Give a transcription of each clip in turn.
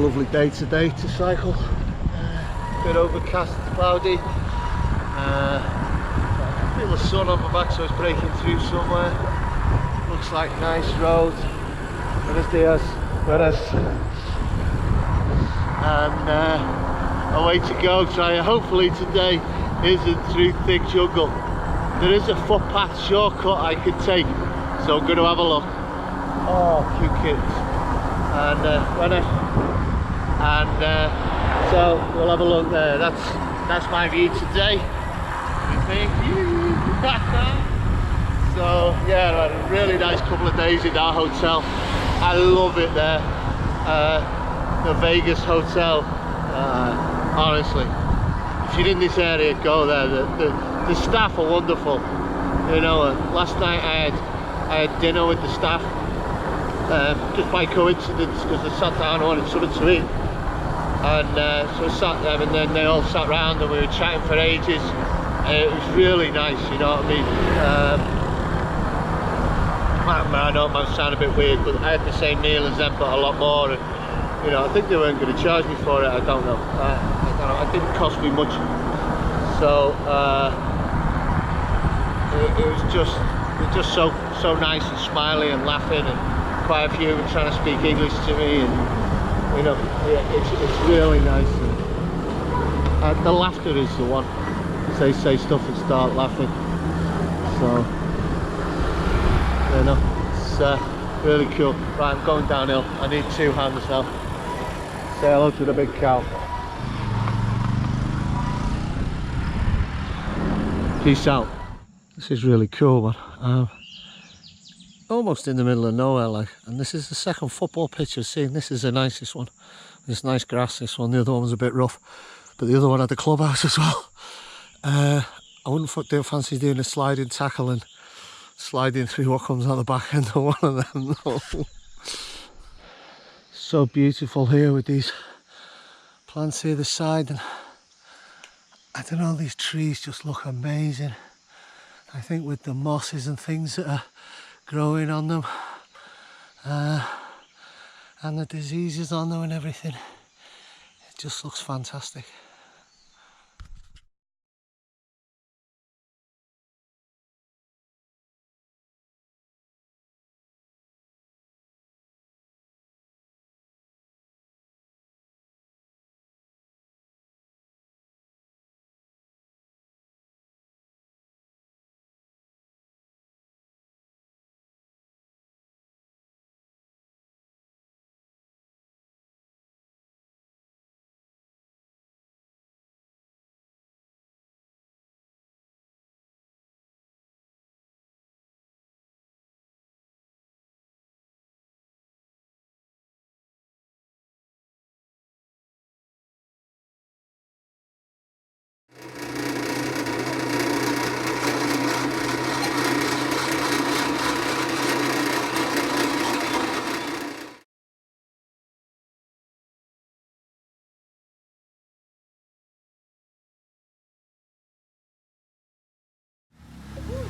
lovely day today to cycle. Bit overcast, cloudy. I feel the sun on my back, so it's breaking through somewhere. Looks like nice road. Buenos dias. And away to go. Try. Hopefully today isn't through thick jungle. There is a footpath shortcut I could take, so I'm going to have a look. Oh, cute kids. And so we'll have a look there. That's my view today. Thank you. So yeah, a really nice couple of days in that hotel. I love it there. The Vegas hotel. Honestly, if you're in this area, go there. The staff are wonderful. You know, last night I had dinner with the staff. Just by coincidence, because I sat down and wanted something to eat, and so I sat there, and then they all sat round and we were chatting for ages. It was really nice, you know what I mean. I know it might sound a bit weird, but I had the same meal as them, but a lot more. And, you know, I think they weren't going to charge me for it. I don't know. It didn't cost me much, so it was just so nice and smiley and laughing, and quite a few were trying to speak English to me, and you know, it's really nice. And the laughter is the one. They say stuff and start laughing. So you know, it's really cool. Right, I'm going downhill. I need 2 hands now. Say hello to the big cow. Peace out. This is really cool, man. Almost in the middle of nowhere, like, and this is the second football pitch I've seen. This is the nicest one. This nice grass, this one. The other one was a bit rough, but the other one had the clubhouse as well. I wouldn't fancy doing a sliding tackle and sliding through what comes out the back end of one of them. No. So beautiful here with these plants here the side, and I don't know, these trees just look amazing. I think with the mosses and things that are growing on them, and the diseases on them and everything, it just looks fantastic.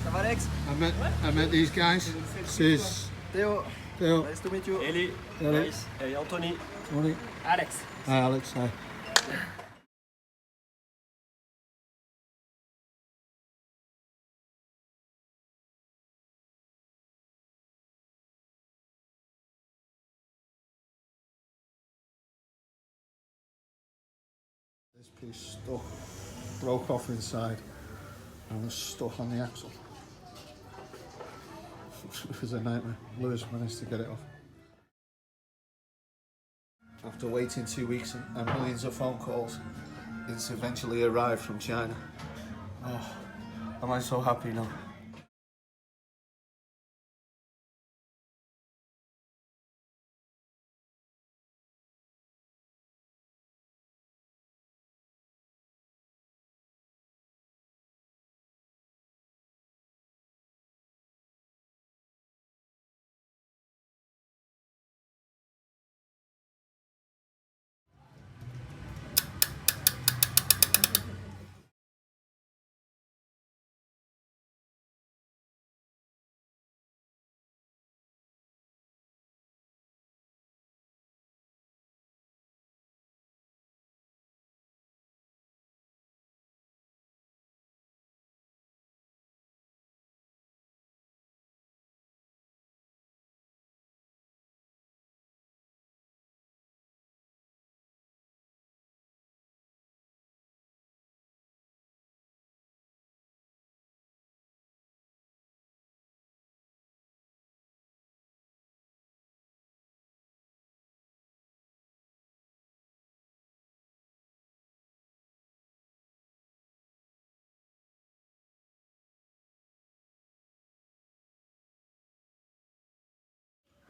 Ça va Alex? I met these guys. This is Theo. Theo. Nice to meet you. Eli. Nice. Hey, Anthony. Tony. Alex. Hi Alex. Hi. This piece stuck, broke off inside, and was stuck on the axle. It was a nightmare. Lewis managed to get it off. After waiting 2 weeks and millions of phone calls, it's eventually arrived from China. Oh, am I so happy now.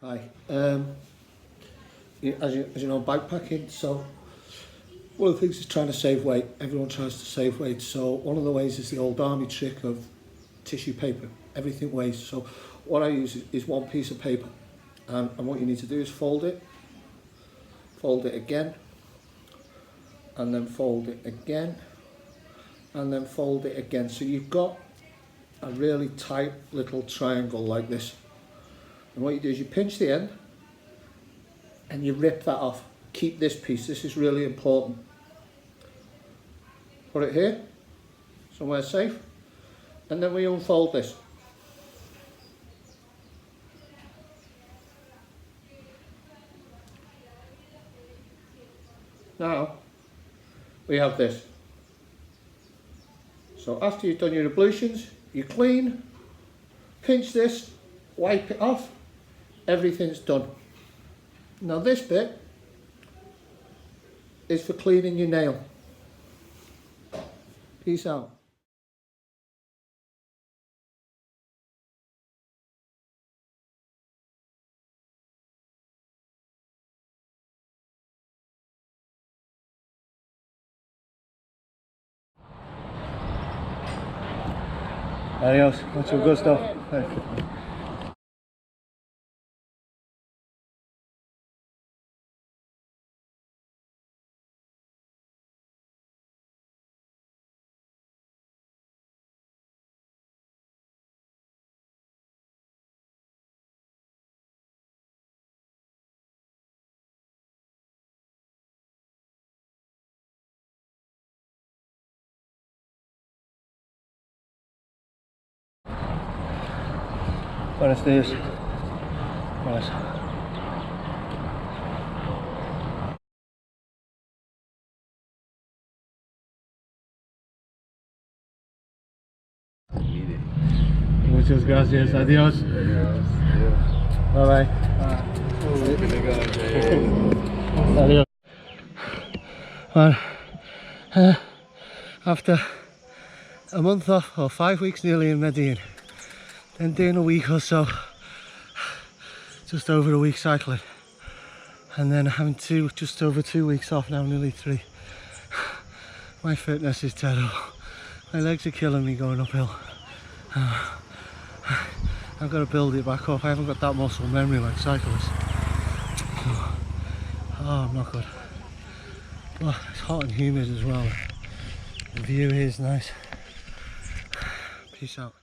Hi. As you know, bikepacking, so one of the things is trying to save weight. Everyone tries to save weight, so one of the ways is the old army trick of tissue paper. Everything weighs. So what I use is one piece of paper, and what you need to do is fold it again, and then fold it again, and then fold it again. So you've got a really tight little triangle like this. And what you do is you pinch the end and you rip that off. Keep this piece, this is really important. Put it here, somewhere safe, and then we unfold this. Now, we have this. So after you've done your ablutions, you clean, pinch this, wipe it off, everything's done. Now this bit is for cleaning your nail. Peace out. Adios, mucho gusto. Buenos días. Buenas. Muchas gracias. Adiós. Bye bye. Adiós. Well, after a month off, or 5 weeks nearly in Medellin, then doing a week or so, just over a week cycling, and then having just over 2 weeks off now, nearly 3. My fitness is terrible. My legs are killing me going uphill. I've got to build it back up. I haven't got that muscle memory like cyclists. So, I'm not good. Oh, it's hot and humid as well. The view here is nice. Peace out.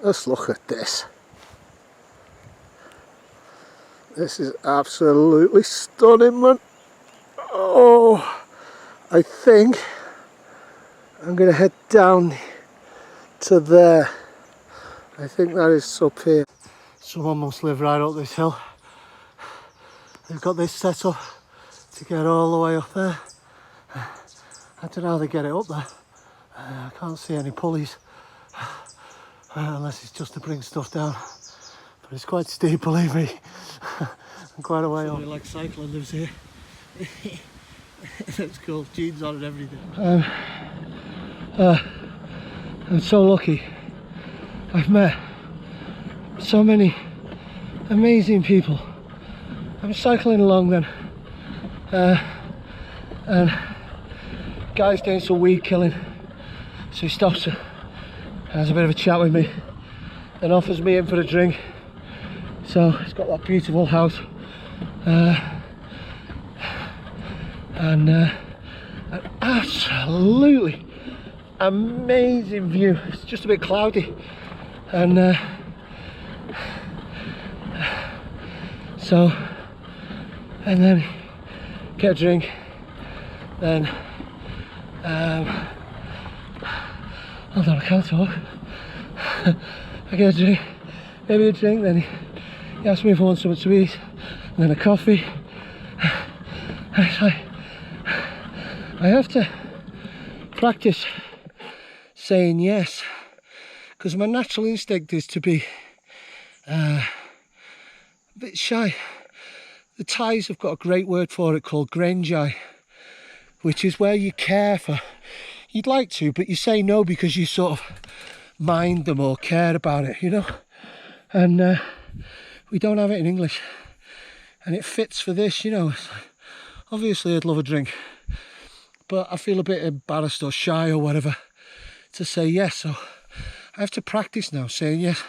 Let's look at this. This is absolutely stunning, man. Oh, I think I'm gonna head down to there. I think that is up here. Someone must live right up this hill. They've got this set up to get all the way up there. I don't know how they get it up there. I can't see any pulleys. Unless it's just to bring stuff down, but it's quite steep, believe me. And quite a way up. Like cycling lives here. That's cool. Jeans on and everything. I'm so lucky. I've met so many amazing people. I'm cycling along then, and guys doing some weed killing, So he stops and has a bit of a chat with me, then offers me in for a drink. So he's got that beautiful house, and an absolutely amazing view. It's just a bit cloudy, and so, and then get a drink, then hold on, I can't talk. I get a drink, maybe a drink, then he asked me if I want something to eat, and then a coffee. And it's like, I have to practice saying yes, because my natural instinct is to be a bit shy. The Thais have got a great word for it called grenjai, which is where you care for, you'd like to, but you say no because you sort of mind them or care about it, you know. And we don't have it in English, and it fits for this, you know. It's like, obviously I'd love a drink, but I feel a bit embarrassed or shy or whatever to say yes, so I have to practice now saying yes.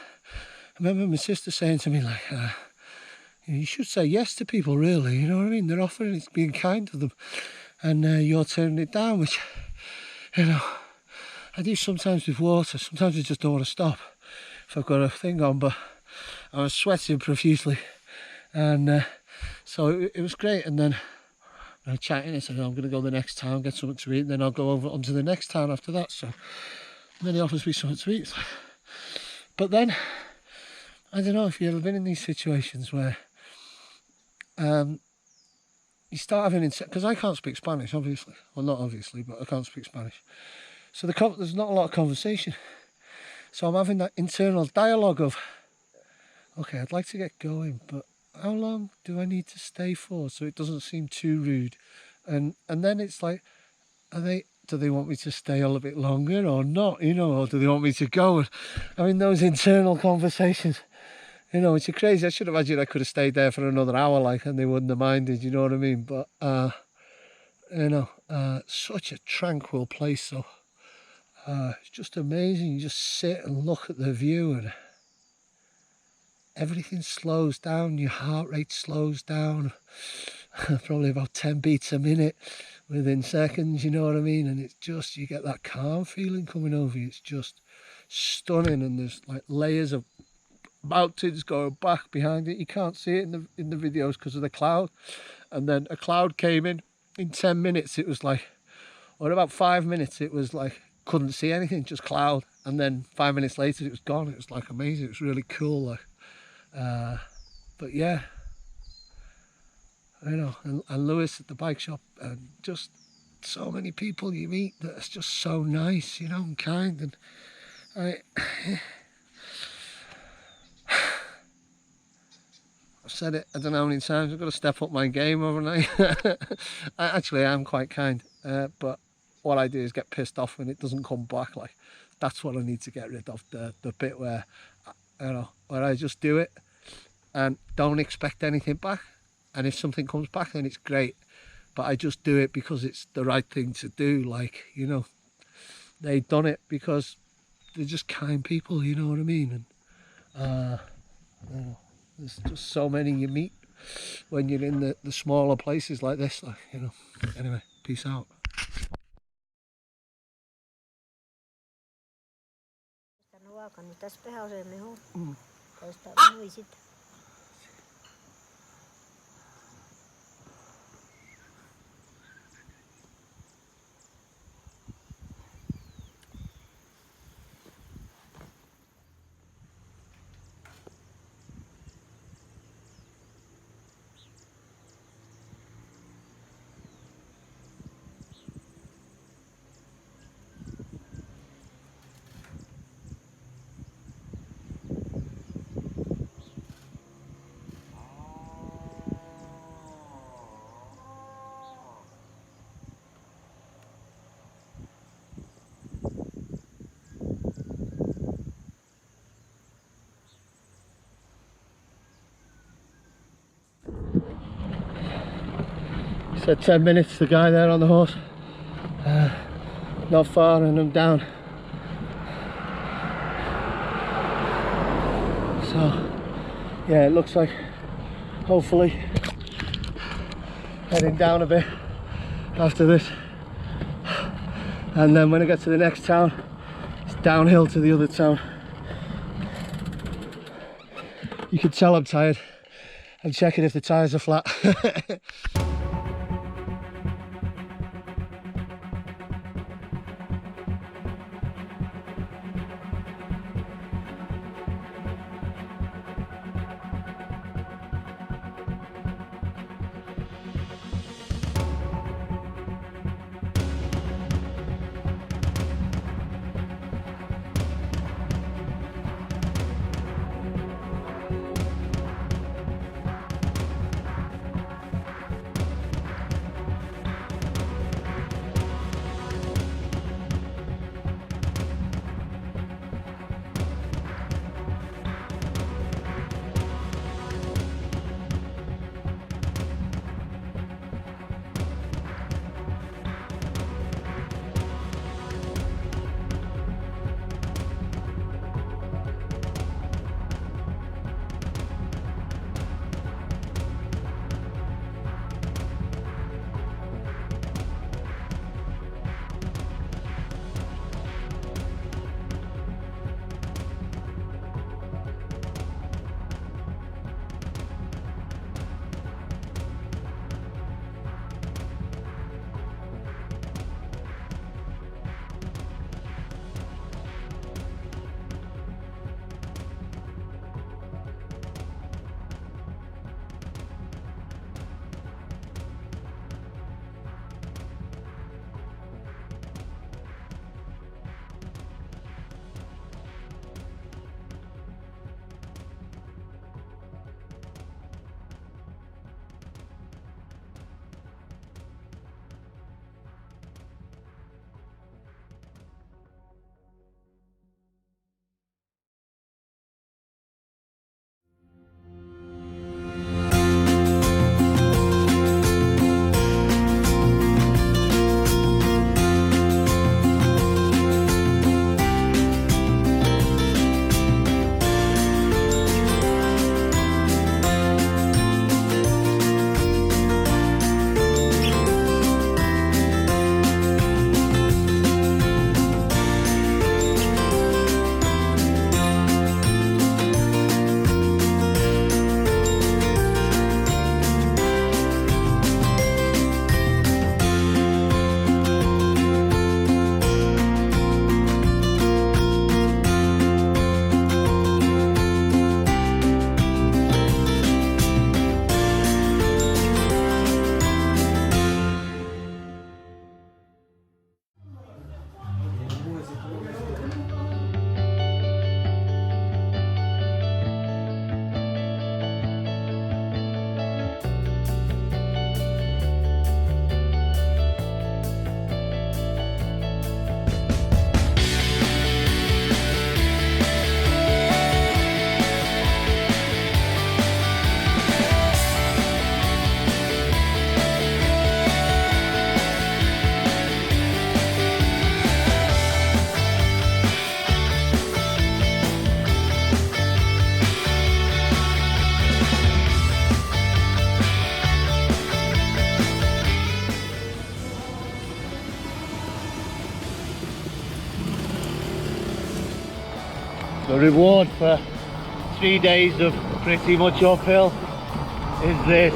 I remember my sister saying to me, like, you should say yes to people, really, you know what I mean? They're offering, it's being kind to them, and you're turning it down, which, you know, I do sometimes with water. Sometimes I just don't want to stop if I've got a thing on, but I was sweating profusely, and so it was great. And then I was chatting, I said, I'm going to go the next town, get something to eat, and then I'll go over onto the next town after that. So and then he offers me something to eat. But then, I don't know if you've ever been in these situations where you start having, because I can't speak Spanish, obviously. Well, not obviously, but I can't speak Spanish. So there's not a lot of conversation. So I'm having that internal dialogue of, okay, I'd like to get going, but how long do I need to stay for so it doesn't seem too rude? And then it's like, do they want me to stay a little bit longer or not, you know, or do they want me to go? And I mean, those internal conversations, you know, it's crazy. I should imagine I could have stayed there for another hour, like, and they wouldn't have minded, you know what I mean? But, you know, such a tranquil place, so it's just amazing. You just sit and look at the view, and everything slows down. Your heart rate slows down probably about 10 beats a minute within seconds, you know what I mean? And it's just, you get that calm feeling coming over you. It's just stunning, and there's like layers of mountains going back behind it. You can't see it in the videos because of the cloud. And then a cloud came in 10 minutes. It was like, or about 5 minutes, it was like, couldn't see anything, just cloud. And then 5 minutes later, it was gone. It was like amazing. It was really cool, like. But yeah, you know, and Lewis at the bike shop, and just so many people you meet that is just so nice, you know, and kind. And I've said it, I don't know how many times, I've got to step up my game overnight. I am quite kind, but what I do is get pissed off when it doesn't come back. Like, that's what I need to get rid of, the bit where, you know, where I just do it and don't expect anything back. And if something comes back, then it's great. But I just do it because it's the right thing to do. Like, you know, they've done it because they're just kind people, you know what I mean? And you know, there's just so many you meet when you're in the smaller places like this, like, you know. Anyway, peace out. Said 10 minutes, the guy there on the horse, not far, and I'm down So yeah, it looks like hopefully heading down a bit after this, and then when I get to the next town it's downhill to the other town. You can tell I'm tired. I'm checking if the tyres are flat. The reward for 3 days of pretty much uphill is this.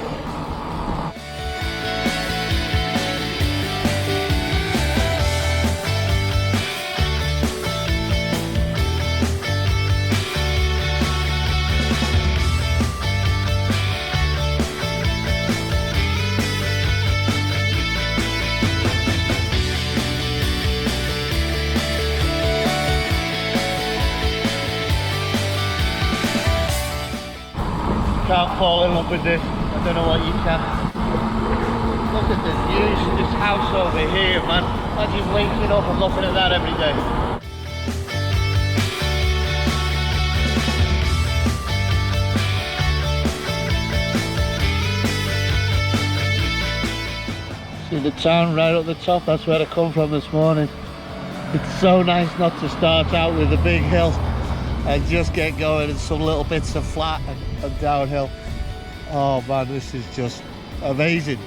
Can't fall in love with this. I don't know what you can. Look at the views, this house over here, man. Imagine waking up and looking at that every day. See the town right up the top, that's where I come from this morning. It's so nice not to start out with a big hill and just get going, and some little bits of flat and downhill. Oh man, this is just amazing.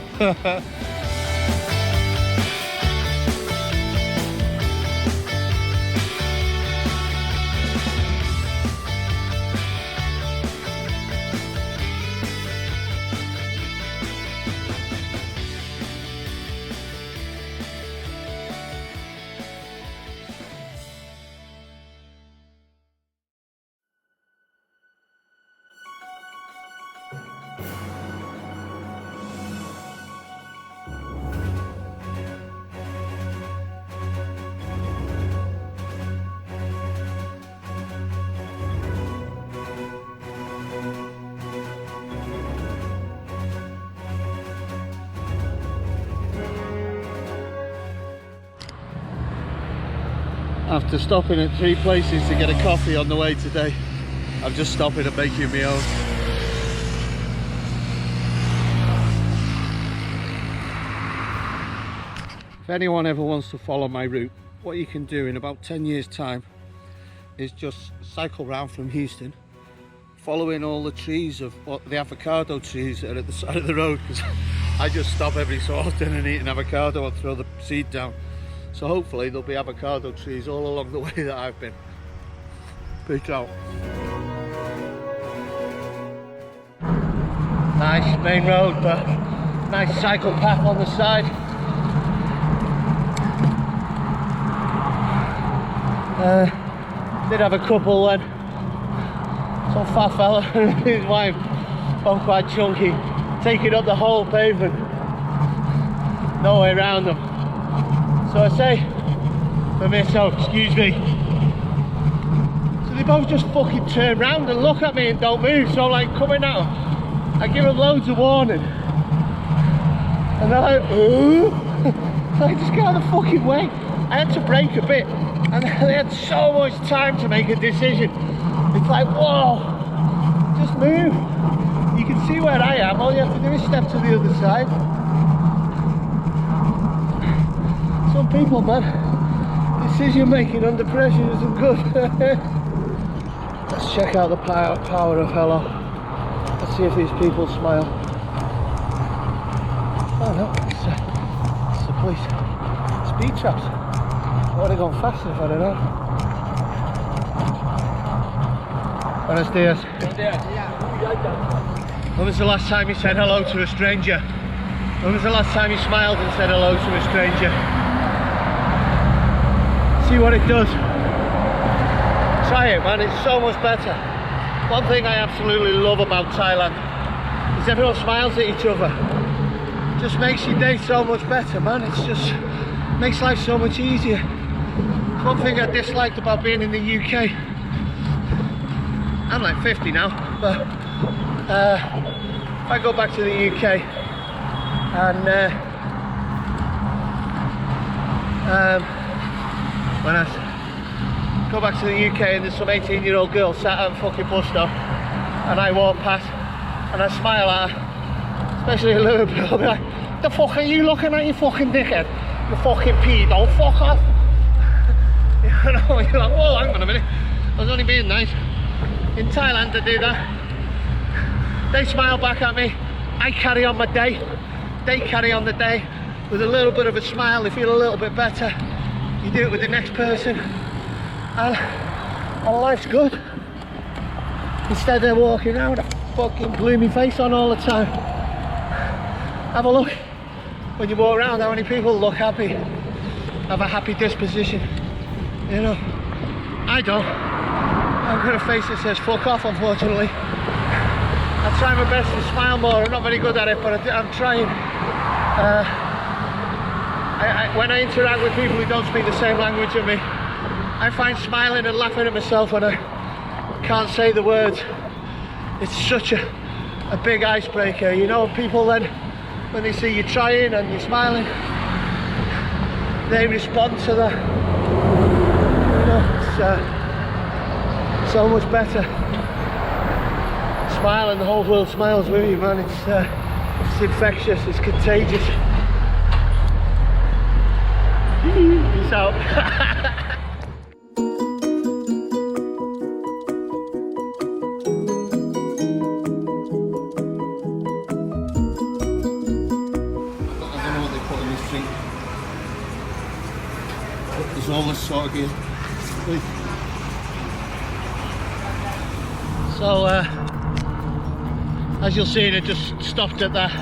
After stopping at 3 places to get a coffee on the way today, I'm just stopping and making my own. If anyone ever wants to follow my route, what you can do in about 10 years time is just cycle round from Houston, following all the trees of the avocado trees that are at the side of the road, because I just stop every so often and eat an avocado and throw the seed down. So hopefully there'll be avocado trees all along the way that I've been. Peace out. Nice main road, but nice cycle path on the side. Did have a couple then. Some fat fella and his wife, both quite chunky, taking up the whole pavement. No way around them. So I say, for me, so excuse me. So they both just fucking turn round and look at me and don't move. So I'm like coming out, I give them loads of warning. And they're like, ooh. So I just get out of the fucking way. I had to brake a bit. And they had so much time to make a decision. It's like, whoa, just move. You can see where I am. All you have to do is step to the other side. Some people, man, decision making under pressure isn't good. Let's check out the power of hello. Let's see if these people smile. Oh no, it's the police. Speed traps. I would have gone faster if I don't know. Buenos dias. When was the last time you said hello to a stranger? When was the last time you smiled and said hello to a stranger? See what it does. Try it, man, it's so much better. One thing I absolutely love about Thailand is everyone smiles at each other. It just makes your day so much better, man. It's just makes life so much easier. One thing I disliked about being in the UK, I'm like 50 now, but if I go back to the UK and when I go back to the UK and there's some 18-year-old girl sat at a fucking bus stop and I walk past and I smile at her, especially a little bit, I'll be like, the fuck are you looking at, you fucking dickhead? You fucking pedo, fuck off. You know, you're like, whoa, hang on a minute, I was only being nice. In Thailand I do that. They smile back at me, I carry on my day, they carry on the day with a little bit of a smile, they feel a little bit better. You do it with the next person and life's good. Instead they're walking around with a fucking gloomy face on all the time. Have a look when you walk around how many people look happy, have a happy disposition. You know, I don't. I've got a face that says fuck off, unfortunately. I try my best to smile more. I'm not very good at it, but I'm trying. When I interact with people who don't speak the same language as me, I find smiling and laughing at myself when I can't say the words. It's such a big icebreaker, you know. People then, when they see you trying and you're smiling, they respond to that. You know, it's so much better. Smile and the whole world smiles with you, man. It's infectious, it's contagious. Peace out. There's all this sort of gear. So, as you'll see, I just stopped at that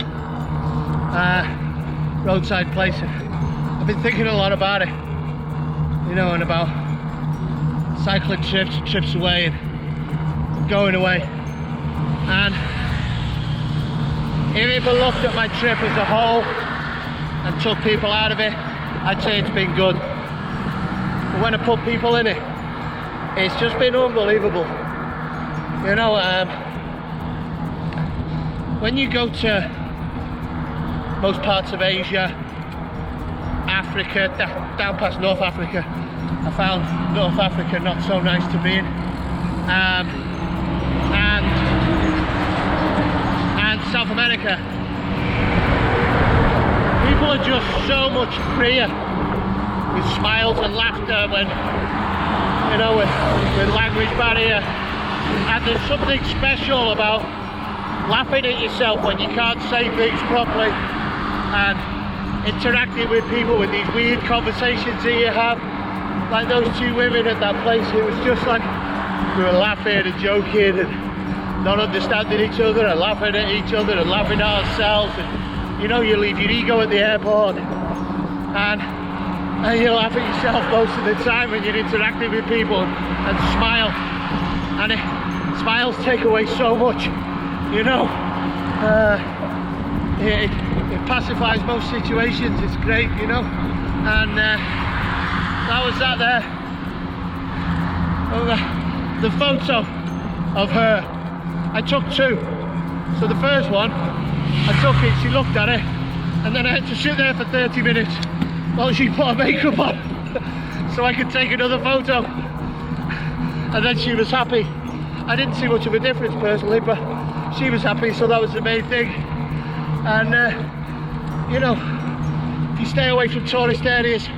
roadside place. I've been thinking a lot about it, you know, and about cycling trips away and going away. And if I looked at my trip as a whole and took people out of it, I'd say it's been good. But when I put people in it, it's just been unbelievable. You know, when you go to most parts of Asia, Africa, down past North Africa, I found North Africa not so nice to be in. And South America, people are just so much freer with smiles and laughter when, you know, with language barrier. And there's something special about laughing at yourself when you can't say things properly and interacting with people with these weird conversations that you have. Like those two women at that place, it was just like we were laughing and joking and not understanding each other and laughing at each other and laughing at ourselves. And you know, you leave your ego at the airport and you laugh at yourself most of the time when you're interacting with people and smile. And smiles take away so much, you know. It pacifies most situations. It's great, you know. And that was that there. The photo of her, I took two. So the first one, I took it, she looked at it, and then I had to sit there for 30 minutes while she put her makeup on so I could take another photo. And then she was happy. I didn't see much of a difference personally, but she was happy, so that was the main thing. And you know, if you stay away from tourist areas,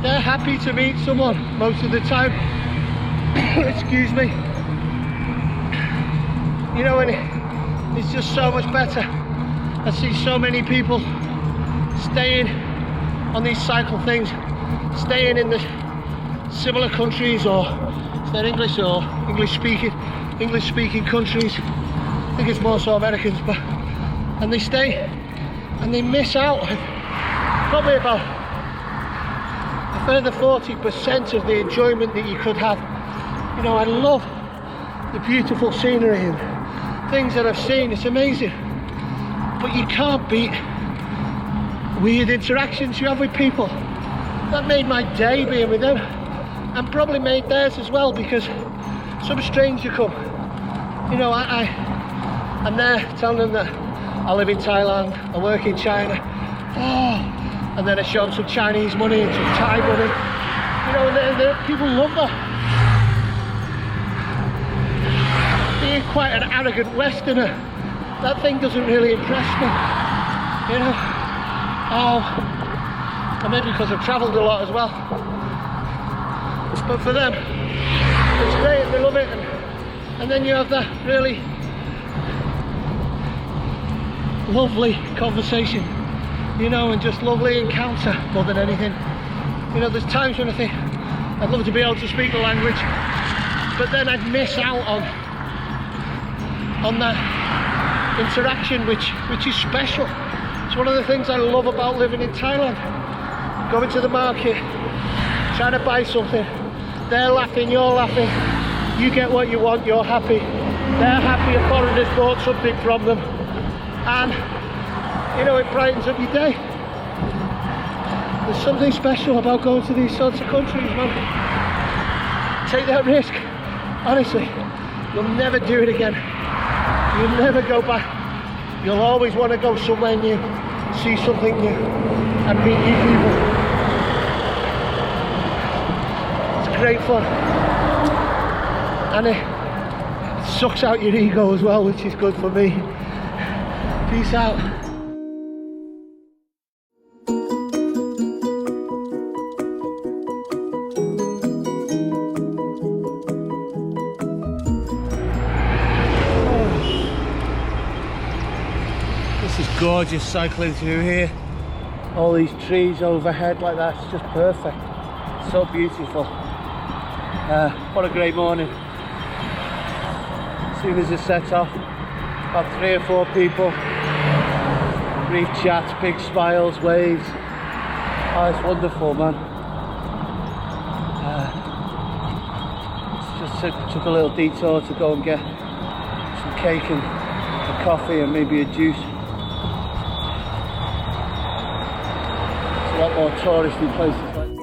they're happy to meet someone most of the time. Excuse me. You know, and it's just so much better. I see so many people staying on these cycle things, staying in the similar countries, or if they're English or English speaking countries. I think it's more so Americans, but and they stay and they miss out probably about a further 40% of the enjoyment that you could have. You know, I love the beautiful scenery and things that I've seen. It's amazing, but you can't beat weird interactions you have with people. That made my day being with them, and probably made theirs as well, because some stranger come, you know, I'm there telling them that I live in Thailand, I work in China, and then I show them some Chinese money and some Thai money, you know, and people love that. Being quite an arrogant Westerner, that thing doesn't really impress me, you know. And maybe because I've travelled a lot as well. But for them, it's great and they love it. And then you have that really lovely conversation, you know, and just lovely encounter more than anything. You know, there's times when I think I'd love to be able to speak the language, but then I'd miss out on that interaction which is special. It's one of the things I love about living in Thailand. Going to the market, trying to buy something, they're laughing, you're laughing, you get what you want, you're happy, they're happy a foreigner's bought something from them, and you know, it brightens up your day. There's something special about going to these sorts of countries, man. Take that risk, honestly. You'll never do it again. You'll never go back. You'll always want to go somewhere new, see something new, and meet new people. It's great fun, and it sucks out your ego as well, which is good for me. Peace out. Gorgeous cycling through here, all these trees overhead like that, it's just perfect. So beautiful. What a great morning. As soon as it set off, about 3 or 4 people, brief chats, big smiles, waves. Oh, it's wonderful, man. Just took a little detour to go and get some cake and a coffee and maybe a juice. It's a lot more touristy places like